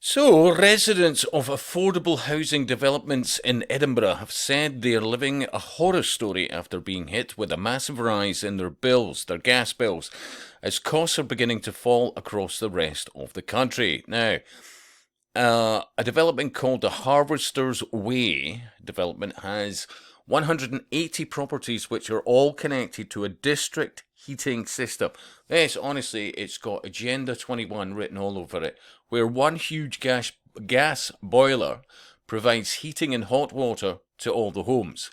So, residents of affordable housing developments in Edinburgh have said they are living a horror story after being hit with a massive rise in their bills, their gas bills, as costs are beginning to fall across the rest of the country. Now, a development called the Harvester's Way development has 180 properties which are all connected to a district heating system. Yes, honestly, it's got Agenda 21 written all over it, where one huge gas boiler provides heating and hot water to all the homes.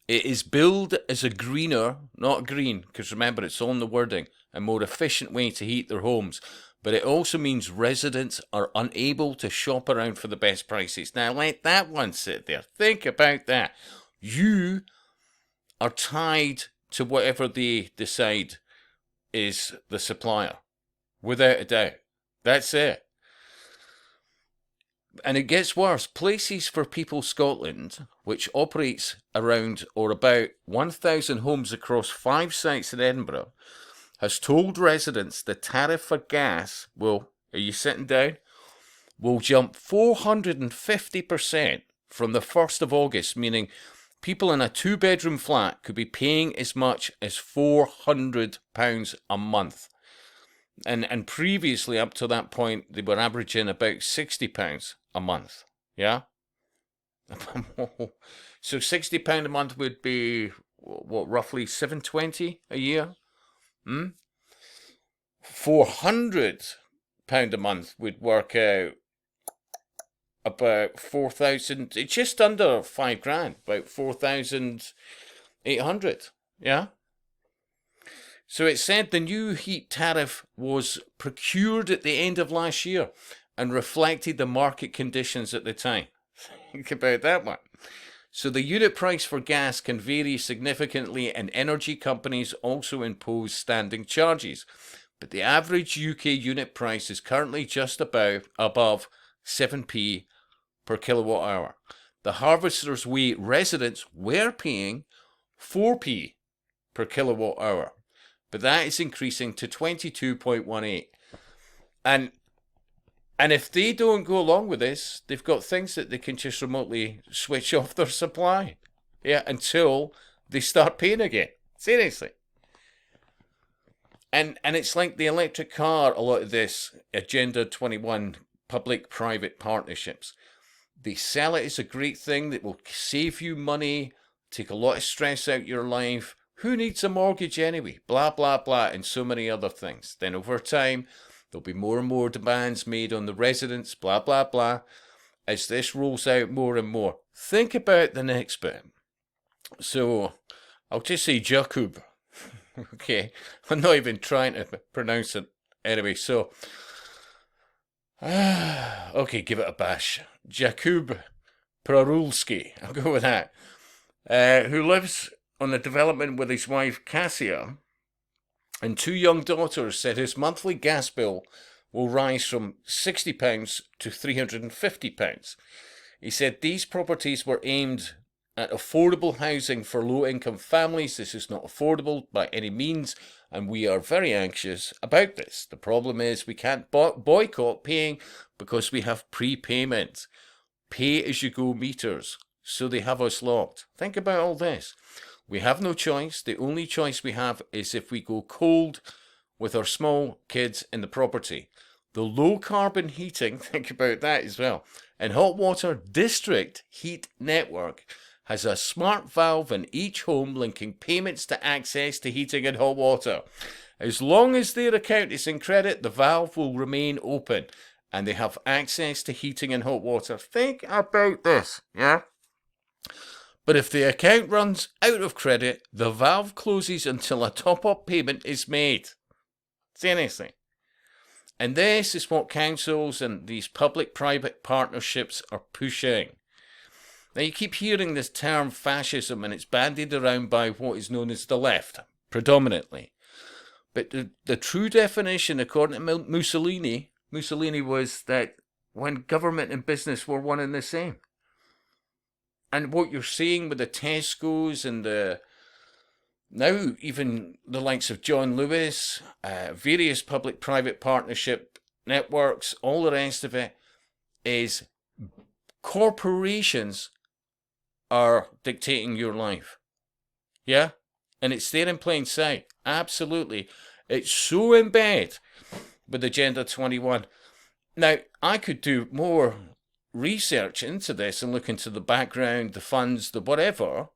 It is billed as a greener, not green, because remember it's on the wording, a more efficient way to heat their homes. But it also means residents are unable to shop around for the best prices. Now let that one sit there. Think about that. You are tied to whatever they decide is the supplier, without a doubt. That's it. And it gets worse. Places for People Scotland, which operates around or about 1,000 homes across 5 sites in Edinburgh, has told residents the tariff for gas will, are you sitting down, will jump 450% from the 1st of August, meaning people in a 2-bedroom flat could be paying as much as £400 a month. And previously, up to that point, they were averaging about £60 a month. Yeah? So £60 a month would be, what, roughly $720 a year? £400 a month would work out about 4,000, it's just under 5 grand, about 4,800. Yeah? So it said the new heat tariff was procured at the end of last year and reflected the market conditions at the time. Think about that one. So the unit price for gas can vary significantly, and energy companies also impose standing charges. But the average UK unit price is currently just above 7p per kilowatt hour. The Harvester's Way residents were paying 4p per kilowatt hour, but that is increasing to 22.18. And if they don't go along with this, they've got things that they can just remotely switch off their supply. Yeah, until they start paying again. Seriously. And it's like the electric car, a lot of this Agenda 21 public-private partnerships. They sell it as a great thing that will save you money, take a lot of stress out your life. Who needs a mortgage anyway? Blah, blah, blah, and so many other things. Then over time, there'll be more and more demands made on the residents, blah, blah, blah, as this rolls out more and more. Think about the next bit. So, I'll just say Jakub. Okay, I'm not even trying to pronounce it anyway, so... okay, give it a bash. Jakub Prarulski, I'll go with that, who lives on the development with his wife Cassia and 2 young daughters, said his monthly gas bill will rise from £60 to £350. He said these properties were aimed at affordable housing for low-income families. This is not affordable by any means, and we are very anxious about this. The problem is we can't boycott paying because we have prepayment, pay-as-you-go meters, so they have us locked. Think about all this. We have no choice. The only choice we have is if we go cold with our small kids in the property. The low-carbon heating, think about that as well, and hot water district heat network has a smart valve in each home linking payments to access to heating and hot water. As long as their account is in credit, the valve will remain open and they have access to heating and hot water. Think about this, yeah? But if the account runs out of credit, the valve closes until a top-up payment is made. Seriously. And this is what councils and these public-private partnerships are pushing. Now, you keep hearing this term fascism, and it's bandied around by what is known as the left, predominantly. But the true definition, according to Mussolini was that when government and business were one and the same. And what you're seeing with the Tesco's and now even the likes of John Lewis, various public-private partnership networks, all the rest of it, is corporations are dictating your life. Yeah? And it's there in plain sight. Absolutely. It's so in bed with Agenda 21. Now, I could do more research into this and look into the background, the funds, the whatever.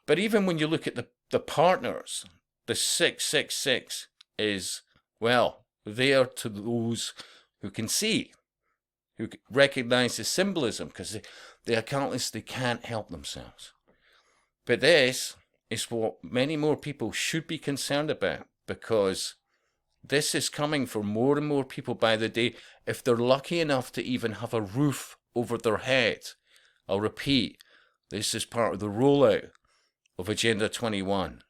But even when you look at the partners, the 666 is, well, there to those who can see, who recognize the symbolism, because the occultists, they can't help themselves. But this is what many more people should be concerned about, because this is coming for more and more people by the day, if they're lucky enough to even have a roof over their head. I'll repeat, this is part of the rollout of Agenda 21.